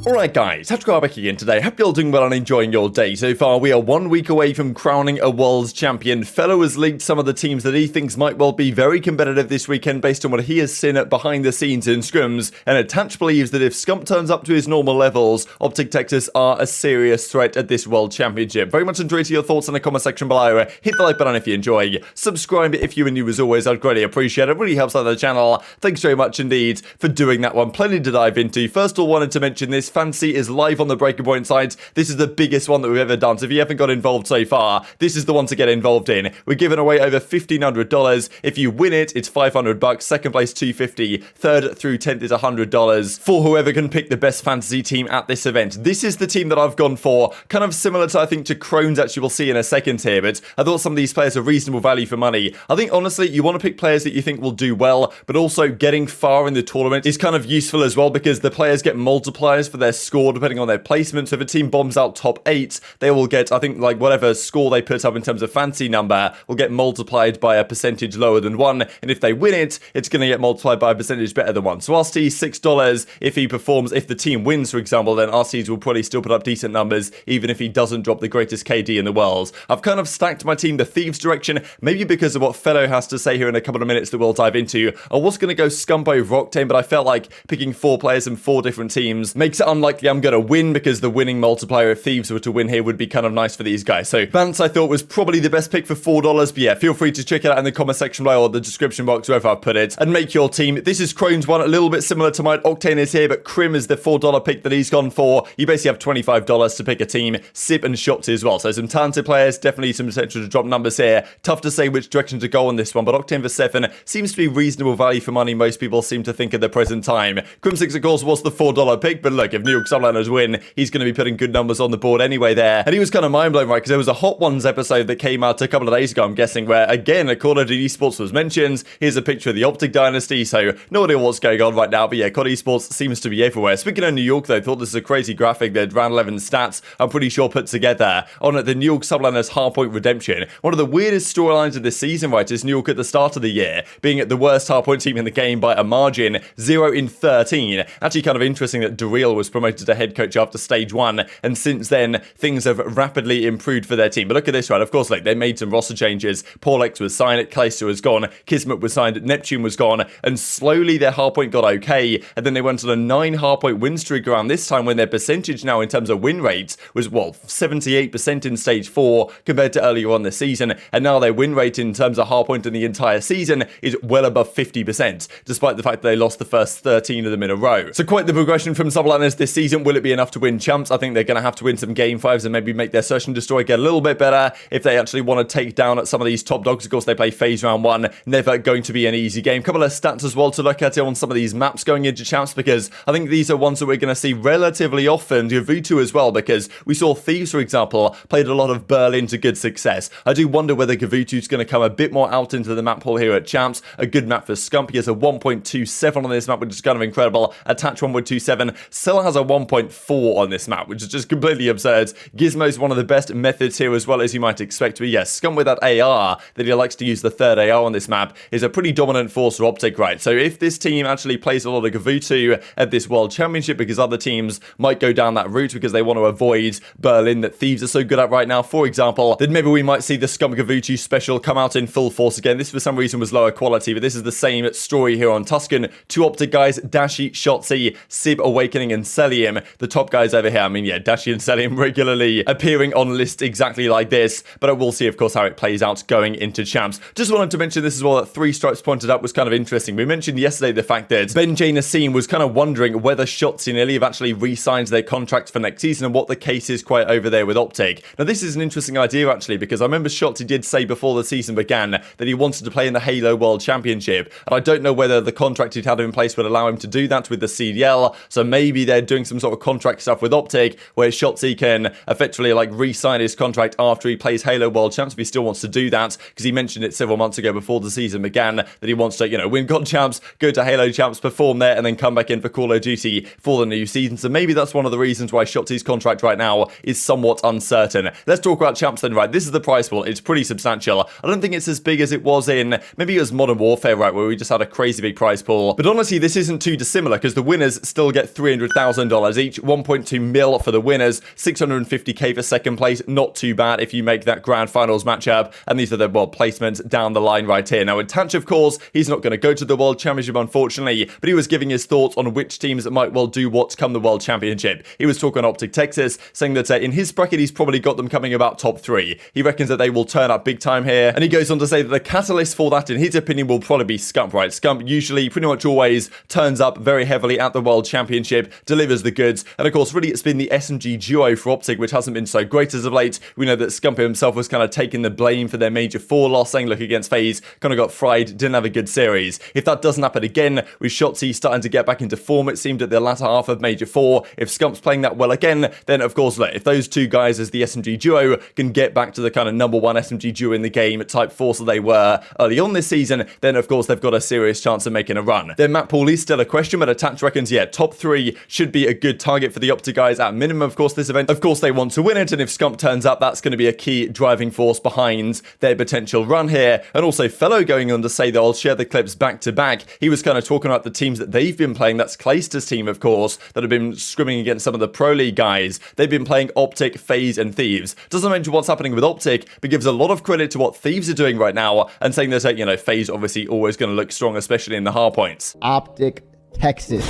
Alright guys, TacticalRab back again today. Hope you're all doing well and enjoying your day. So far, we are 1 week away from crowning a world's champion. Fellow has leaked some of the teams that he thinks might well be very competitive this weekend based on what he has seen behind the scenes in scrims. And Attach believes that if Scump turns up to his normal levels, OpTic Texas are a serious threat at this world championship. Very much enjoy your thoughts in the comment section below. Hit the like button if you enjoy. Subscribe if you are new as always. I'd greatly appreciate it. It really helps out the channel. Thanks very much indeed for doing that one. Plenty to dive into. First of all, wanted to mention this. Fancy is live on the Breaking Point side. This is the biggest one that we've ever done. So if you haven't got involved so far, this is the one to get involved in. We're giving away over $1,500. If you win it, it's $500. Second place, $250. Third through 10th is $100 for whoever can pick the best fantasy team at this event. This is the team that I've gone for. Kind of similar to, I think, to Crohn's, actually we'll see in a second here, but I thought some of these players are reasonable value for money. I think, honestly, you want to pick players that you think will do well, but also getting far in the tournament is kind of useful as well because the players get multipliers for their score depending on their placement. So if a team bombs out top 8, they will get, I think, like whatever score they put up in terms of fancy number will get multiplied by a percentage lower than 1. And if they win it, it's going to get multiplied by a percentage better than 1. So Arcitys, $6 if he performs. If the team wins, for example, then Arcitys will probably still put up decent numbers, even if he doesn't drop the greatest KD in the world. I've kind of stacked my team the Thieves direction, maybe because of what Fellow has to say here in a couple of minutes that we'll dive into. I was going to go Scump over Octane, but I felt like picking 4 players and 4 different teams makes it unlikely I'm going to win, because the winning multiplier if Thieves were to win here would be kind of nice for these guys. So Bance I thought was probably the best pick for $4, but yeah, feel free to check it out in the comment section below or the description box wherever I've put it and make your team. This is Crohn's one, a little bit similar to mine. Octane is here, but Crim is the $4 pick that he's gone for. You basically have $25 to pick a team. Sip and Shotzi as well. So some talented players, definitely some potential to drop numbers here. Tough to say which direction to go on this one, but Octane for 7 seems to be reasonable value for money, most people seem to think at the present time. Crimsix, of course, was the $4 pick, but look, if New York Subliners win, he's going to be putting good numbers on the board anyway there. And he was kind of mind-blown, right? Because there was a Hot Ones episode that came out a couple of days ago, I'm guessing, where, again, a Call of Duty Esports was mentioned. Here's a picture of the OpTic dynasty, so no idea what's going on right now, but yeah, COD Esports seems to be everywhere. Speaking of New York, though, I thought this is a crazy graphic that Round 11 stats, I'm pretty sure, put together on the New York Subliners hardpoint redemption. One of the weirdest storylines of this season, right, is New York at the start of the year being at the worst hardpoint team in the game by a margin, 0 in 13. Actually kind of interesting that Drazah was promoted to head coach after stage 1, and since then, things have rapidly improved for their team. But look at this, right? Of course, like, they made some roster changes. Paulx was signed, Clayster was gone, Kismet was signed, Neptune was gone, and slowly their hardpoint got okay, and then they went on a 9 hardpoint win streak around this time when their percentage now in terms of win rates was, well, 78% in stage 4 compared to earlier on this season, and now their win rate in terms of hardpoint in the entire season is well above 50%, despite the fact that they lost the first 13 of them in a row. So quite the progression from Subliners this season. Will it be enough to win champs? I think they're going to have to win some game 5s and maybe make their Search and Destroy get a little bit better if they actually want to take down some of these top dogs. Of course, they play FaZe round 1. Never going to be an easy game. Couple of stats as well to look at on some of these maps going into champs, because I think these are ones that we're going to see relatively often. Gavutu as well, because we saw Thieves, for example, played a lot of Berlin to good success. I do wonder whether Gavutu's going to come a bit more out into the map pool here at champs. A good map for Scump. He has a 1.27 on this map, which is kind of incredible. Attach 1.27. Cell has a 1.4 on this map, which is just completely absurd. Gizmo's one of the best methods here as well, as you might expect. But yes, Scump with that AR, that he likes to use the third AR on this map, is a pretty dominant force for OpTic, right? So if this team actually plays a lot of Gavutu at this World Championship, because other teams might go down that route because they want to avoid Berlin that Thieves are so good at right now, for example, then maybe we might see the Scump Gavutu special come out in full force again. This for some reason was lower quality, but this is the same story here on Tuscan. 2 OpTic guys, Dashi, Shotzi, Sib, Awakening, and Cellium. The top guys over here, I mean, yeah, Dashi and Cellium regularly appearing on lists exactly like this, but I will see, of course, how it plays out going into champs. Just wanted to mention this as well, that 3 Stripes pointed out was kind of interesting. We mentioned yesterday the fact that Benjay and Asim was kind of wondering whether Shotzi and Illy have actually re-signed their contracts for next season and what the case is quite over there with OpTic. Now, this is an interesting idea, actually, because I remember Shotzi did say before the season began that he wanted to play in the Halo World Championship, and I don't know whether the contract he'd had in place would allow him to do that with the CDL, so maybe they're doing some sort of contract stuff with OpTic where Shotzi can effectively like re-sign his contract after he plays Halo World Champs if he still wants to do that, because he mentioned it several months ago before the season began that he wants to, you know, win COD Champs, go to Halo Champs, perform there, and then come back in for Call of Duty for the new season. So maybe that's one of the reasons why Shotzi's contract right now is somewhat uncertain. Let's talk about champs then, right? This is the prize pool. It's pretty substantial. I don't think it's as big as it was in, maybe it was Modern Warfare, right, where we just had a crazy big prize pool. But honestly, this isn't too dissimilar, because the winners still get $300,000 $100,000 each, 1.2 mil for the winners, 650k for second place. Not too bad if you make that grand finals matchup. And these are the world placements down the line right here. Now, in Tatch, of course, he's not going to go to the World Championship, unfortunately, but he was giving his thoughts on which teams might well do what come the World Championship. He was talking on OpTic Texas, saying that in his bracket, he's probably got them coming about top 3. He reckons that they will turn up big time here. And he goes on to say that the catalyst for that, in his opinion, will probably be Scump, right? Scump usually pretty much always turns up very heavily at the World Championship, delivers the goods. And of course, really, it's been the SMG duo for OpTic, which hasn't been so great as of late. We know that Scump himself was kind of taking the blame for their Major 4 loss, saying, look, against FaZe, kind of got fried, didn't have a good series. If that doesn't happen again, with Shotzzy starting to get back into form, it seemed at the latter half of Major 4, if Scump's playing that well again, then of course, look, if those two guys as the SMG duo can get back to the kind of number 1 SMG duo in the game type force that they were early on this season, then of course they've got a serious chance of making a run. Their map pool is still a question, but Attach reckons, yeah, top 3 should be a good target for the OpTic guys at minimum, of course, this event. Of course, they want to win it, and if Scump turns up, that's going to be a key driving force behind their potential run here. And also, Fellow going on to say that I'll share the clips back to back. He was kind of talking about the teams that they've been playing. That's Clayster's team, of course, that have been scrimming against some of the Pro League guys. They've been playing OpTic, FaZe, and Thieves. Doesn't mention what's happening with OpTic, but gives a lot of credit to what Thieves are doing right now, and saying that, you know, FaZe obviously always going to look strong, especially in the hard points. OpTic Texas.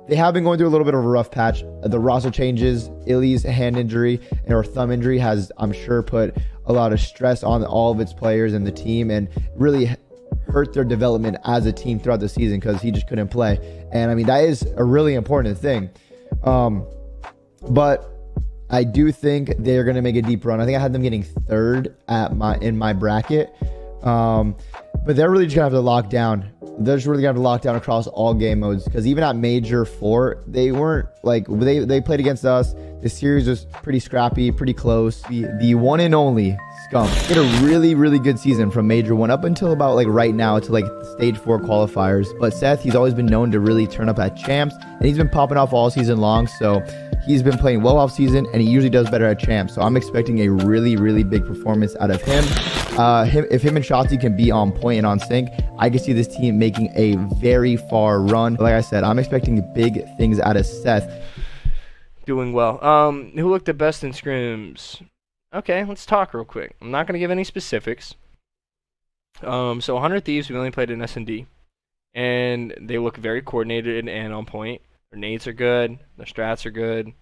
They have been going through a little bit of a rough patch. The roster changes, Illy's hand injury or thumb injury has, I'm sure, put a lot of stress on all of its players and the team, and really hurt their development as a team throughout the season because he just couldn't play. And I mean, that is a really important thing. But I do think they're going to make a deep run. I think I had them getting 3rd in my bracket. But they're really just going to have to lock down. They're just really going to have to lock down across all game modes, because even at Major 4, they weren't like, they played against us. The series was pretty scrappy, pretty close. The one and only Scump had a really good season from Major 1 up until about like right now to like stage 4 qualifiers. But Seth, he's always been known to really turn up at champs, and he's been popping off all season long. So he's been playing well off season, and he usually does better at champs. So I'm expecting a really big performance out of him. If him and Shotzzy can be on point and on sync, I can see this team making a very far run. But like I said, I'm expecting big things out of Seth. Doing well. Who looked the best in scrims? Okay, let's talk real quick. I'm not going to give any specifics. So 100 Thieves, we only played in S&D. And they look very coordinated and on point. Their nades are good. Their strats are good.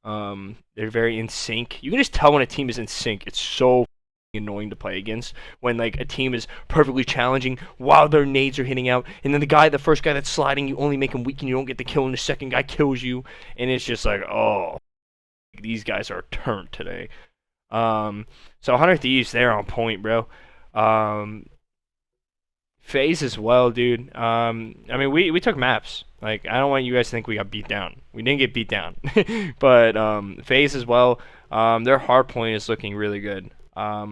They're very in sync. You can just tell when a team is in sync. It's so annoying to play against when like a team is perfectly challenging while their nades are hitting out, and then the first guy that's sliding, you only make him weak and you don't get the kill, and the second guy kills you, and it's just like, oh, these guys are turned today. So 100 Thieves, they're on point, bro. FaZe as well, dude. I mean, we took maps. Like, I don't want you guys to think we got beat down. We didn't get beat down. But FaZe as well, their hard point is looking really good. I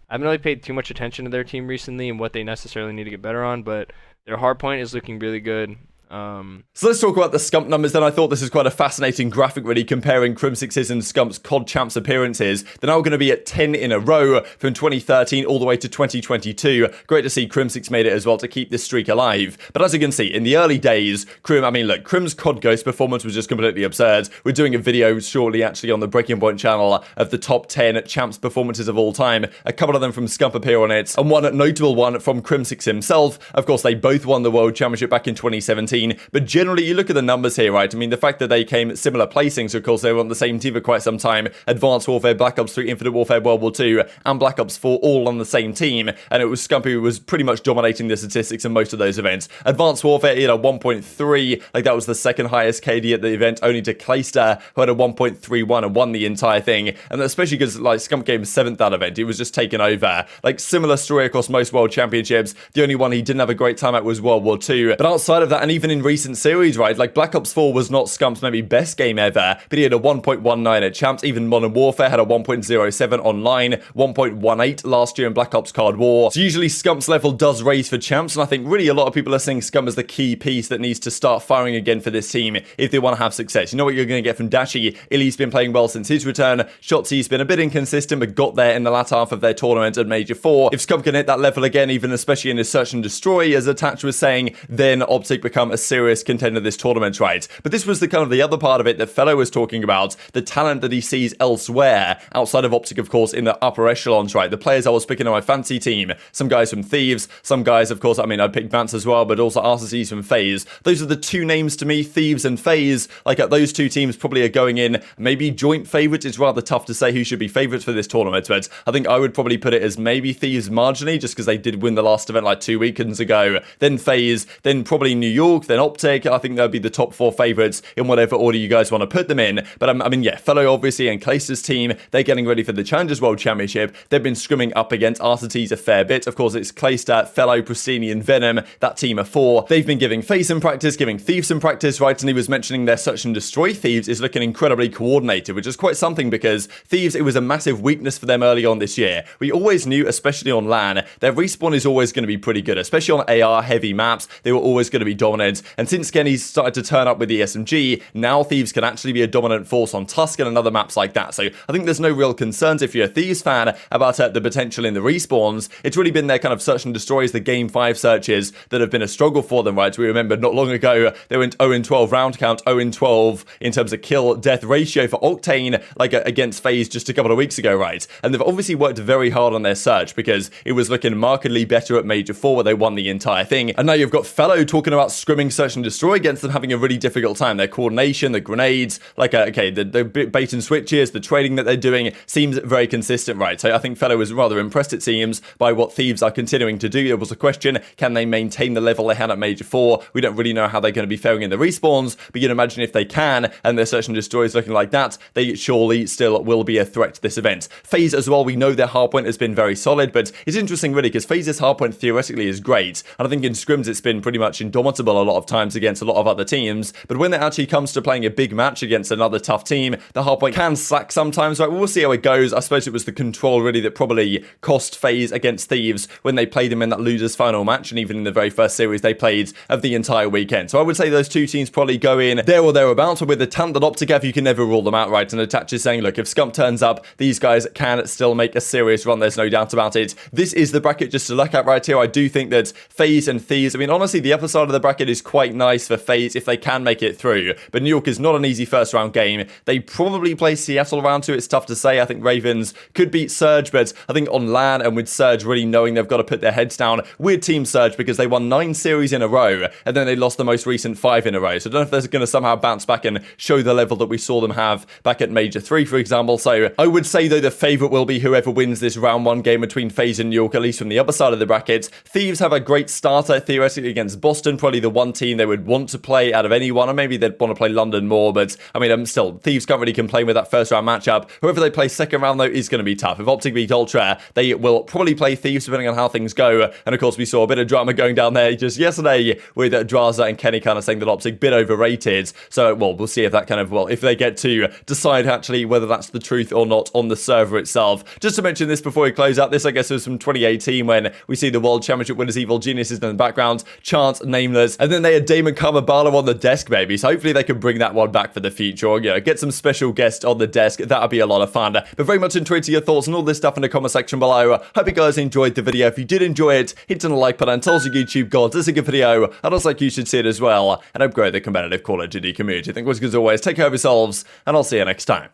haven't really paid too much attention to their team recently and what they necessarily need to get better on, but their hard point is looking really good. So let's talk about the Scump numbers then. I thought this is quite a fascinating graphic, really, comparing Crimsix's and Scump's COD Champs appearances. They're now going to be at 10 in a row from 2013 all the way to 2022. Great to see Crimsix made it as well to keep this streak alive. But as you can see, in the early days, Crim's COD Ghost performance was just completely absurd. We're doing a video shortly, actually, on the Breaking Point channel of the top 10 Champs performances of all time. A couple of them from Scump appear on it, and one notable one from Crimsix himself. Of course, they both won the World Championship back in 2017. But generally, you look at the numbers here, right? I mean, the fact that they came at similar placings, of course, they were on the same team for quite some time. Advanced Warfare, Black Ops 3, Infinite Warfare, World War 2, and Black Ops 4 all on the same team. And it was Scump who was pretty much dominating the statistics in most of those events. Advanced Warfare, he had a 1.3. Like, that was the second highest KD at the event, only to Clayster, who had a 1.31 and won the entire thing. And especially because, like, Scump came 7th that event. He was just taken over. Like, similar story across most World Championships. The only one he didn't have a great time at was World War 2. But outside of that, and even in recent series, right, like Black Ops 4 was not Scump's maybe best game ever, but he had a 1.19 at Champs. Even Modern Warfare had a 1.07 online, 1.18 last year in Black Ops Cold War. So usually Scump's level does raise for Champs, and I think really a lot of people are saying Scump is the key piece that needs to start firing again for this team if they want to have success. You know what you're going to get from Dashy? Illy's been playing well since his return. Shotzi's been a bit inconsistent, but got there in the latter half of their tournament at Major 4. If Scump can hit that level again, even especially in his Search and Destroy, as Attach was saying, then OpTic become a serious contender this tournament, right? But this was the kind of the other part of it that Fellow was talking about, the talent that he sees elsewhere, outside of OpTic, of course, in the upper echelons, right? The players I was picking on my fantasy team, some guys from Thieves, some guys, of course, I mean, I'd pick Bance as well, but also Arcitys from FaZe. Those are the two names to me, Thieves and FaZe. Like, those two teams probably are going in, maybe joint favourites. It's rather tough to say who should be favourites for this tournament, but I think I would probably put it as maybe Thieves marginally, just because they did win the last event like 2 weekends ago, then FaZe, then probably New York, then OpTic. I think that'd be the top 4 favourites in whatever order you guys want to put them in. But I mean, yeah, Fellow obviously and Clayster's team, they're getting ready for the Challengers World Championship. They've been scrimming up against Arcitys a fair bit. Of course, it's Clayster, Fellow, Prestinni, and Venom. That team of 4. They've been giving FaZe some practice, giving Thieves some practice, right? And he was mentioning their search and destroy. Thieves is looking incredibly coordinated, which is quite something because Thieves, it was a massive weakness for them early on this year. We always knew, especially on LAN, their respawn is always going to be pretty good, especially on AR heavy maps. They were always going to be dominant. And since Genny's started to turn up with the SMG, now Thieves can actually be a dominant force on Tusk and other maps like that. So I think there's no real concerns if you're a Thieves fan about the potential in the respawns. It's really been their kind of search and destroys, the game 5 searches that have been a struggle for them, right? We remember not long ago they went 0-12 round count, 0-12 in terms of kill death ratio for Octane, like against FaZe just a couple of weeks ago, right? And they've obviously worked very hard on their search because it was looking markedly better at Major 4 where they won the entire thing. And now you've got Fellow talking about scrimming search and destroy against them, having a really difficult time. Their coordination, the grenades, like okay, the bait and switches, the trading that they're doing seems very consistent, right? So I think Fellow was rather impressed, it seems, by what Thieves are continuing to do. There was a question, can they maintain the level they had at Major 4? We don't really know how they're going to be faring in the respawns, but you can imagine if they can, and their search and destroy is looking like that, they surely still will be a threat to this event. FaZe as well, we know their hardpoint has been very solid, but it's interesting really because FaZe's hardpoint theoretically is great, and I think in scrims it's been pretty much indomitable a lot of times against a lot of other teams, but when it actually comes to playing a big match against another tough team, the hardpoint can slack sometimes, right? We'll see how it goes. I suppose it was the control really that probably cost FaZe against Thieves when they played them in that losers final match, and even in the very first series they played of the entire weekend. So I would say those two teams probably go in there or thereabouts, but with the talent that OpTic have, you can never rule them out, right? And Attach is saying, look, if Scump turns up, these guys can still make a serious run. There's no doubt about it. This is the bracket just to look at right here. I do think that FaZe and Thieves, I mean, honestly, the upper side of the bracket is quite nice for FaZe if they can make it through. But New York is not an easy first round game. They probably play Seattle round 2. It's tough to say. I think Ravens could beat Surge, but I think on LAN and with Surge really knowing they've got to put their heads down with Team Surge because they won 9 series in a row and then they lost the most recent 5 in a row. So I don't know if they're going to somehow bounce back and show the level that we saw them have back at Major 3, for example. So I would say, though, the favourite will be whoever wins this round 1 game between FaZe and New York, at least from the upper side of the bracket. Thieves have a great starter, theoretically, against Boston, probably the one team they would want to play out of anyone, or maybe they'd want to play London more, but I mean, still, Thieves can't really complain with that first round matchup. Whoever they play second round, though, is going to be tough. If OpTic beat Ultra, they will probably play Thieves, depending on how things go. And of course, we saw a bit of drama going down there just yesterday with Drazah and Kenny kind of saying that OpTic a bit overrated. So, well, we'll see if that kind of, well, if they get to decide actually whether that's the truth or not on the server itself. Just to mention this before we close out, this I guess was from 2018 when we see the World Championship winners Evil Geniuses in the background, Chance, Nameless, and then they had Damon Kamabala on the desk, baby. So hopefully they can bring that one back for the future, or, you know, get some special guests on the desk. That would be a lot of fun. But very much enjoyed your thoughts and all this stuff in the comment section below. Hope you guys enjoyed the video. If you did enjoy it, hit on the like button, tell us your YouTube gods, this is a good video, and also like you should see it as well, and help grow the competitive Call of Duty community. I think, as always, take care of yourselves, and I'll see you next time.